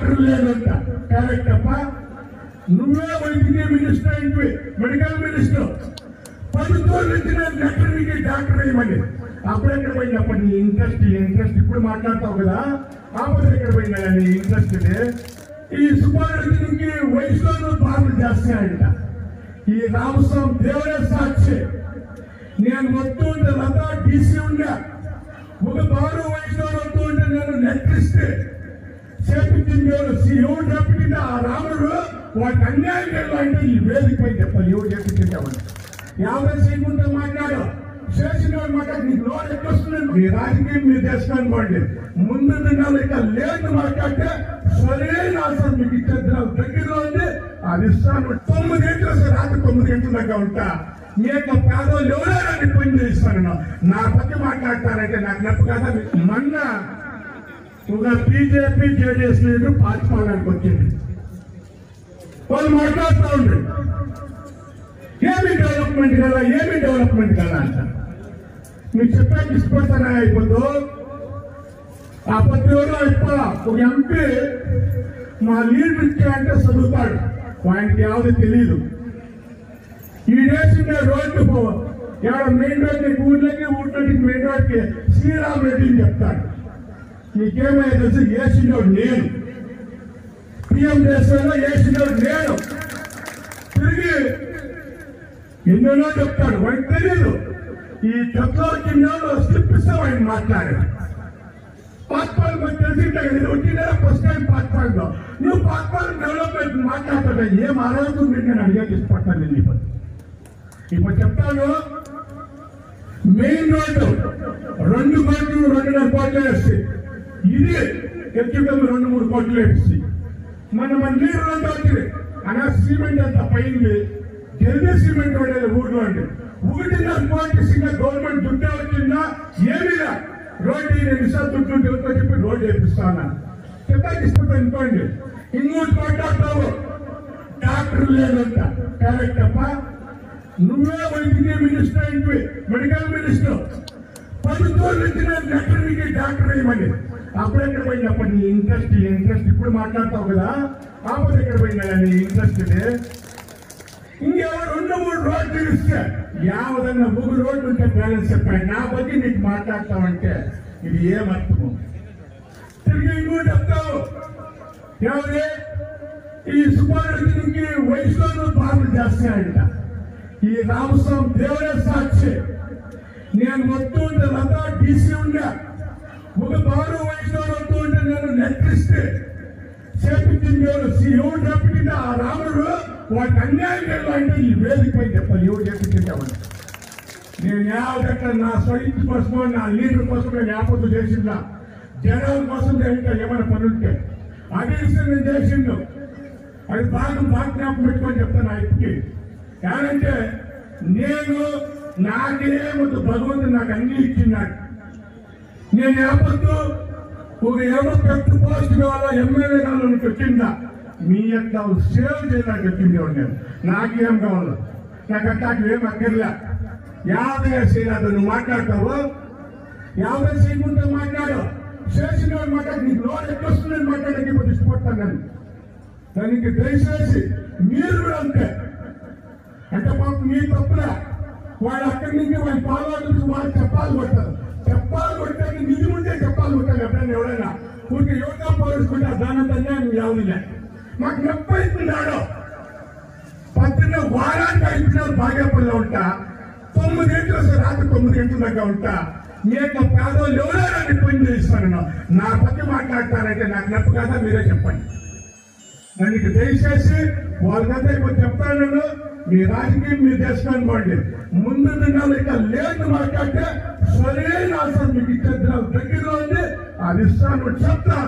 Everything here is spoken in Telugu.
డాక్టర్ లేదంట. కరెక్ట్ అప్ప, నువ్వే వైద్య మినిస్టర్ ఏంటి, మెడికల్ మినిస్టర్. 10 రోజుల నుంచి నేను వెటర్నరీకి డాక్టర్ అయ్యమని. అప్పుడు ఎక్కడ పోయినప్పుడు నీ ఇంట్రెస్ట్ ఇప్పుడు మాట్లాడతావు కదా, అప్పుడు ఎక్కడ పోయినా నీ ఇంట్రెస్ట్. ఈ సుబ్బారెడ్డికి వయసులో బాధలు చేస్తాయంట. ఈ రామస్వామి దేవుడే సాక్షి. నేను వస్తూ ఉంటే లతా డీసీ ఉండే ఒక బారు వయసులో వస్తూ ఉంటే నేను నెట్టిస్తే చేపించింది ఎవరు చెప్పింది ఆ రాముడు వాటి అన్యాయం లేదు అంటే ఈ వేదికపై చెప్పాలి. ఎవరు చెప్పించామని 50 సెకండ్తో మాట్లాడు చేసిన మాట్లాడి నీకు లోన్ ఎక్కువ వస్తుంది. మీ రాజకీయం మీరు చేసుకోండి. ముందు దినాలు ఇక లేదు మాట్లాడితే సరైన ఆన్సర్ మీకు ఇచ్చే దగ్గరలో ఉంది. అది ఇస్తాను. 9 గంటలు రాత్రి 9 గంటల దాకా ఉంటా. మీ యొక్క పేదలు ఎవరైనా పని చేస్తాను. నా పక్క మాట్లాడతారంటే నాకు నప్పు కదా. మొన్న ఒక బీజేపీ జేడీఎస్ లీడర్ పార్టీకి వచ్చింది. వాళ్ళు మాట్లాడుతూ ఉండ్రు ఏమి డెవలప్మెంట్ కదా అంట. మీకు చెప్పాక ఇష్టపడతారా అయిపోద్దు. ఆ పత్రికలో అయిపోలా ఒక ఎంపీ మా లీడర్ ఇచ్చాయంటే చదువుతాడు, ఆయనకి ఏదో తెలియదు. ఈ దేశంలో రోడ్డు ఎవడ మెయిన్ రోడ్కి ఊర్లోకి మెయిన్ రోడ్కి శ్రీరామ్ రెడ్డిని చెప్తాడు. నీకేమైనా తెలుసు, ఏసీలోడు నేను, పిఎం దేశంలో ఏసీలోడు నేను. తిరిగి ఎన్నెన్నో చెప్తాడు, వాడికి తెలియదు. ఈ చెప్తా వచ్చిన స్లిప్ ఇస్తాం ఆయన మాట్లాడాడు. పాక్పాల్ మనకు తెలిసి వచ్చిందా ఫస్ట్ టైం పాక్పాల్లో నువ్వు పాక్పాల్ డెవలప్మెంట్ మాట్లాడతాడు. ఏం ఆరోగ్యం నేను అడిగాకి ఇష్టపడతాను. నేను ఇప్పుడు చెప్తాను. మెయిన్ రోడ్డు 2 కోట్లు 2.5 కోట్లు వేసి ఇది ఎక్కువ 2-3 కోట్లు వేసి మన నీరు రెండు వచ్చింది అలా సిమెంట్ అంతా పైంది. జల్దీ సిమెంట్ ఉండేది ఊర్లో అండి. 1.5 కోట్లు సింగ గవర్నమెంట్ దుడ్డే వచ్చిందా ఏమిలా రోడ్డు 2 సార్లు దుడ్డు చెప్పి రోడ్డు వేపిస్తా ఉన్నాను. చెప్పాకి ఇష్టపడతా అనుకోండి. ఇంకోటి మాట్లాడతావు డాక్టర్ లేదంట. కరెక్ట్ అప్ప, నువ్వే వైద్య మినిస్టర్ ఏంటి, మెడికల్ మినిస్టర్. 10 రోజుల నుంచి నేను వెటర్నరీకి డాక్టర్ అయ్యమని. అప్పుడు ఎక్కడ పోయినప్పుడు నీ ఇంట్రెస్ట్ ఇప్పుడు మాట్లాడతావు కదా, అప్పుడు ఎక్కడ పోయినా నీ ఇంట్రెస్ట్. ఇంకెవరు 2-3 రోడ్లు ఇస్తే యావదన్నా 3 రోడ్లు ఉంటే బ్యాలెన్స్ చెప్పాయి. నా బట్టి నీకు మాట్లాడతావంటే ఇది ఏమర్థము? తిరిగి ఇంకోటి చెప్తావు ఎవరే ఈ సుబ్బారెడ్డికి వయసులో బాధలు చేస్తాయంట. ఈ రామస్వామి దేవుడే సాక్షి. నేను వస్తూ ఉంటే లతా డీసీ ఉండే ఒక బారు వయసులో వస్తూ ఉంటే నేను నెట్టిస్తే చేపించింది ఎవరు చెప్పింది ఆ రాముడు వాటి అన్యాయం లేదు అంటే ఈ వేదికపై చెప్పాలి. ఎవరు చెప్పించామని. నేను యావదట్లా నా స్వయం కోసమో నా లీడర్ కోసం నేను యాపత్తు చేసిందా, జనాల కోసం ఇంకా ఏమైనా పనుంటే అదే విషయం నేను చేసిండు. అది బాగా జ్ఞాపకం పెట్టుకొని చెప్తాను. ఆయనకి ఏమంటే నేను నాకేమొద్దు, భగవంతుడు నాకు అన్ని ఇచ్చిన్నాడు. నేను యాపత్తు ఒక పెద్ద పోస్ట్ కావాలా ఎమ్మెల్యే కావాలని పెట్టిందా మీ యొక్క సేవ చేయడానికి వచ్చిందేవాడు. నేను నాకేం కావాలో నాకు అట్లాంటి ఏం అక్కర్లే. 50 చేయలేదు. నువ్వు మాట్లాడతావు 50 చేయకుండా మాట్లాడు. చేసిన మాట్లాడి నీకు లోన్ ఎక్కువ వస్తుందని మాట్లాడడానికి ఇప్పుడు ఇష్టపడతాను. నేను దానికి దయచేసి మీరు కూడా అంతే. అంటే పాప మీ తప్పులే. వాడు అక్కడి నుంచి వాళ్ళ పాల్గొని వాళ్ళు చెప్పాలి కొట్టారు నిధి ముందే చెప్పాలి కొట్టాలి. ఎప్పుడైనా ఎవరైనా ఊరికి యోగా పోలుసుకుంటే దానంతా నువ్వు ఎవరిలే మాకు నొప్పి అవుతున్నాడు. పొద్దున్న వారానికి 5 నెలలు బాగేపల్లిలో ఉంటా. 9 గంటలు రాత్రి 9 గంటల దాకా ఉంటా. మీ యొక్క పేదలు ఎవరైనా పని చేస్తాను. నా పక్క మాట్లాడతారంటే నాకు నప్పు కదా. మీరే చెప్పండి. దానికి దయచేసి వాళ్ళకంతా ఇప్పుడు చెప్తాను. మీ రాజకీయం మీరు చేసుకోండి. ముందు దినాలు ఇక లేదు మాట్లాడితే సరైన ఆన్సర్ మీకు ఇచ్చే దగ్గరలో ఉంది. అది ఇస్తాను చెప్తా.